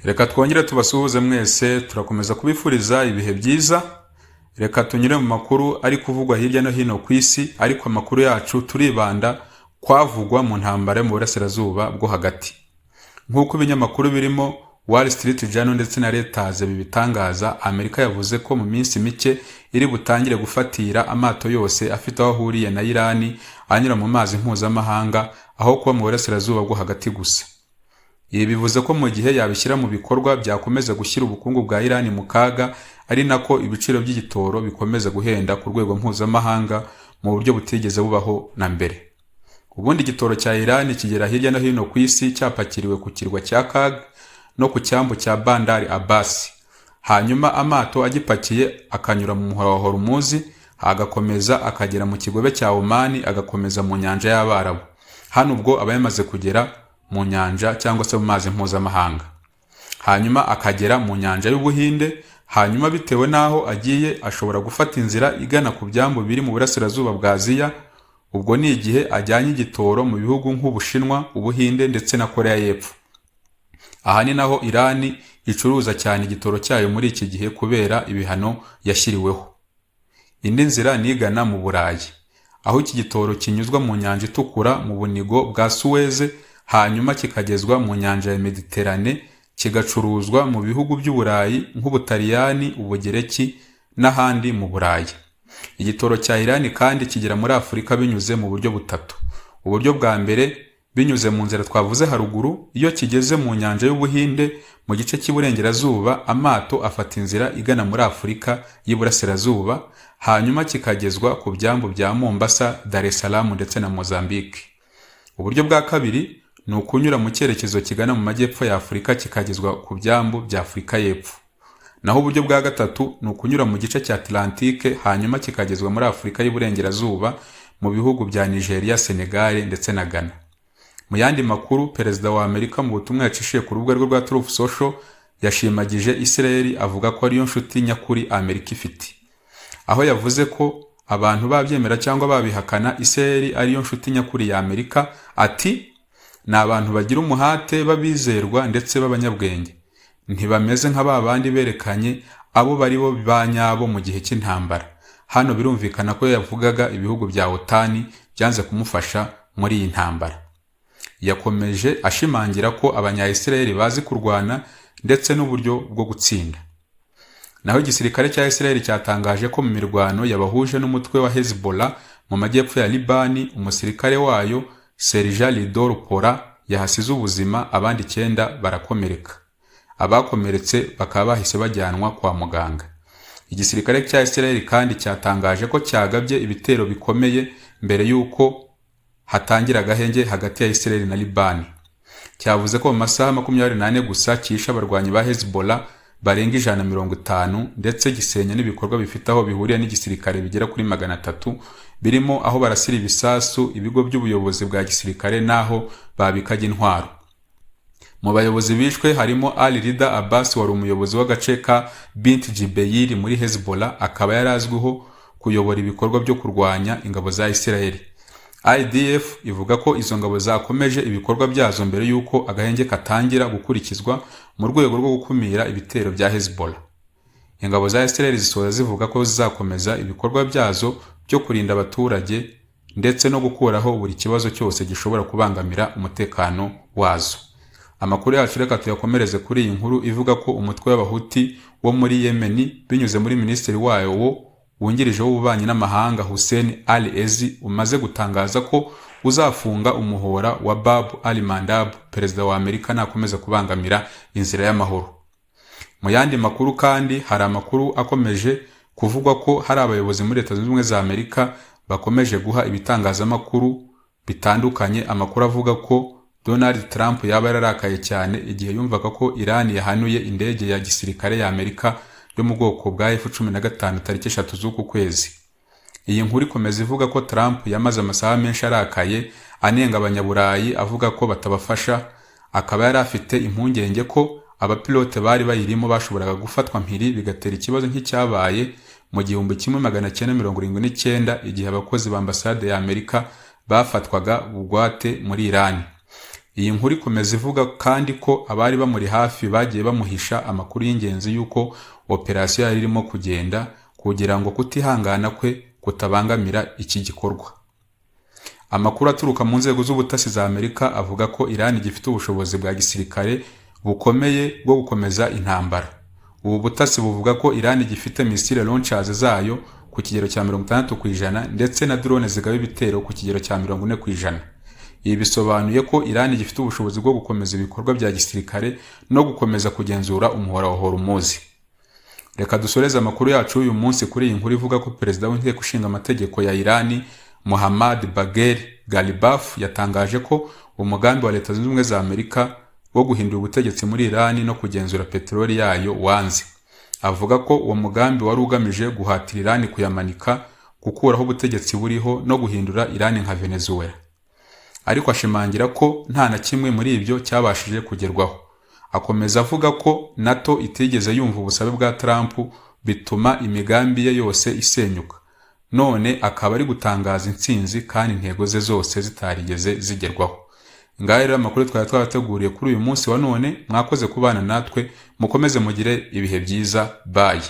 Reka twongere tubasuhuze mwese, turakomeza kubifuriza ibihe byiza. Reka tunyure mu makuru ari kuvugwa hirya no hino ku isi, ariko amakuru yacu turibanda kwavugwa mu ntambara yo mu burasirazuba bwo hagati. Nk'uko ibinyamakuru birimo Wall Street Journal ndetse na Reuters bibitangaza, Amerika yavuze ko mu minsi mike iri butangire gufatira amato yose afite aho ahuriye na Irani anyura mu mazi mpuzamahanga aho kuba mu burasirazuba bwo hagati gusa. Ibi bivuze ko mu gihe yabishyira mu bikorwa byakomeza gushyira ubukungu bwa Irani mu kaga, ari nako ibiciro by'igitoro bikomeza guhenda ku rwego mpuzamahanga mu buryo butigeze bubaho na mbere. Ubundi igitoro cya Irani kigera hirya no hino ku isi cyapakiriwe ku kirwa cya Kag no ku cyambu cya Bandar Abbas. Hanyuma amato agipakiye akanyura mu muhora wa Hormuz, agakomeza akagera mu kigobe cya Oman, agakomeza mu nyanja y'Abarabu. Hano ubwo aba yamaze kugera mu nyanja cyangwa se mu mazi mpuzamahanga. Hanyuma akagera mu nyanja y'Ubuhinde, hanyuma bitewe n'aho agiye ashobora gufata inzira igana ku byambu biri mu burasirazuba bwa Aziya. Ubwo ni igihe ajyanye igitoro mu bihugu nk'Ubushinwa, Ubuhinde ndetse na Korea y'Epfo. Aha ni naho Irani icuruza cyane igitoro cyayo muri iki gihe kubera ibihano yashyiriweho. Indi nzira ni igana mu Burayi, aho iki gitoro kinyuzwa mu nyanja itukura mu bunigo bwa Suez, hanyuma kikagezwa mu nyanja ya Mediterane, kigacuruzwa mu bihugu by'Uburayi nk'Ubutaliyani, Ubugereki n'ahandi mu Burayi. Igitoro cya Irani kandi kigera muri Afurika binyuze mu buryo butatu. Uburyo bwa mbere binyuze mu nzira twavuze haruguru. Iyo kigeze mu nyanja y'Ubuhinde mu gice cy'iburengerazuba, amato afata inzira igana muri Afurika y'Iburasirazuba, hanyuma kikagezwa ku byambu bya Mombasa, Dar es Salaam ndetse na Mozambique. Uburyo bwa kabiri ni ukunyura mu cyerekezo kigana mu majyepfo ya Afurika kikagezwa ku byambu bya Afurika y'Epfo. Naho uburyo bwa gatatu ni ukunyura mu gice cya Atlantique, hanyuma kikagezwa muri Afurika y'Iburengerazuba mu bihugu bya Nigeria, Senegal ndetse na Ghana. Mu yandi makuru, Perezida wa Amerika mu butumwa yacishiye ku rubuga rwe rwa Truth Social yashimagije Israel, avuga ko ariyo nshuti nyakuri Amerika ifite. Aho yavuze ko abantu babyemera cyangwa babihakana, Israel ariyo nshuti nyakuri ya Amerika. Ati, ni abantu bagira umuhate, babizerwa ndetse b'abanyabwenge. Ntibameze nka babandi berekanye abo bari bo banyabo mu gihe cy'intambara. Hano birumvikana ko yavugaga ibihugu bya OTAN byanze kumufasha muri iyi ntambara. Yakomeje ashimangira ko abanya-Israel bazi kurwana ndetse n'uburyo bwo gutsinda. Naho igisirikare cya Israel cyatangaje ko mu mirwano yabahuje n'umutwe wa Hezbollah mu majyepfo ya Libani, umusirikare wayo Serja Lidor Pora yahasize ubuzima, abandi 9 barakomereka. Abakomeretse bakaba bahise bajyanwa kwa muganga. Igisirikare cya Israel kandi cyatangaje ko cyagabye ibitero bikomeye mbere y'uko hatangira agahenge hagati ya Israel na Libani. Cyavuze ko mu masaha 24 gusa cyisha abarwanyi ba Hezbollah barenga 150 ndetse gisenya n'ibikorwa bifite aho bihuriye n'igisirikare bigera kuri 300, birimo aho barasira ibisasu, ibigo by'ubuyobozi bwa gisirikare naho babikaga intwaro. Mu bayobozi bishwe harimo Ali Rida Abbas, wari umuyobozi w'agace ka Bint Jibeir muri Hezbollah, akaba yarazwiho kuyobora ibikorwa byo kurwanya ingabo za Israel. IDF ivuga ko izo ngabo zakomeje ibikorwa byazo mbere y'uko agahenge katangira gukurikizwa mu rwego rwo gukumira ibitero bya Hezbollah. Ingabo za Israel zisoza zivuga ko zizakomeza ibikorwa byazo byo kurinda abaturage ndetse no gukuraho buri kibazo cyose gishobora kubangamira umutekano wazo. Amakuru yacu reka tuyakomereze kuri iyi nkuru ivuga ko umutwe w'abahuti wo muri Yemen binyuze muri minisitiri wayo wungirije w'ububanyi n'amahanga Hussein Ali-Ezi umaze gutangaza ko uzafunga umuhora wa Bab al-Mandab perezida wa Amerika nakomeza kubangamira inzira y'amahoro. Mu yandi makuru kandi hari amakuru akomeje kuvugwa ko hari abayobozi muri Leta Zunze Ubumwe za Amerika bakomeje guha ibitangazamakuru bitandukanye amakuru avuga ko Donald Trump yaba yararakaye cyane igihe yumvaga ko Iran yahanuye indege ya gisirikare ya Amerika yo mu bwoko bwa F-15 tariki 3 z'uku kwezi. Iyi nkuru ikomeza ivuga ko Trump yamaze amasaha menshi arakaye anenga abanyaburayi avuga ko batabafasha, akaba yari afite impungenge ko abapilote bari bayirimo bashoboraga gufatwa mpiri bigatera ikibazo nk'icyabaye mu 1979 igihe abakozi ba ambasade ya Amerika bafatwaga bugwate muri Iran. Iyi nkuru ikomeza ivuga kandi ko abari bamuri hafi bagiye bamuhisha amakuru y'ingenzi y'uko operasiyo yari irimo kugenda kugira ngo kutihangana kwe kutabangamira iki gikorwa. Amakuru aturuka mu nzego z'ubutasi za Amerika avuga ko Iran gifite ubushobozi bwa gisirikare bukomeye bwo gukomeza intambara. Ubu butasi buvuga ko Iran gifite missile launchers zayo ku kigero cya 60% ndetse na drone zigaba ibitero ku kigero cya 40%. Ibi bisobanuye ko Iran gifite ubushobozi bwo gukomeza ibikorwa bya gisirikare no gukomeza kugenzura umuhora wa Hormuz. Reka dusoreze amakuru yacu uyu munsi kuri iyi nkuru ivuga ko perezida w'inteko ishinga amategeko ya Iran Mohammad Bagher Ghalibaf yatangaje ko umugambi wa Leta Zunze Ubumwe za Amerika wo guhindura ubutegetsi muri Iran no kugenzura peteroli yayo wanze. Avuga ko uwo mugambi wari ugamije guhatira Iran kuyamanika, gukuraho ubutegetsi buriho no guhindura Iran nka Venezuela. Ariko ashimangira ko nta na kimwe muri ibyo cyabashije kugerwaho. Akomeza avuga ko NATO itigeze yumva ubusabe bwa Trump bituma imigambi ye yose isenyuka. None akaba ari gutangaza intsinzi kandi intego ze zose zitarigeze zigerwaho. Ngaho rero amakuru twabateguriye kuri uyu munsi wa none, mwakoze kubana natwe, mukomeze mugire ibihe byiza. Bye.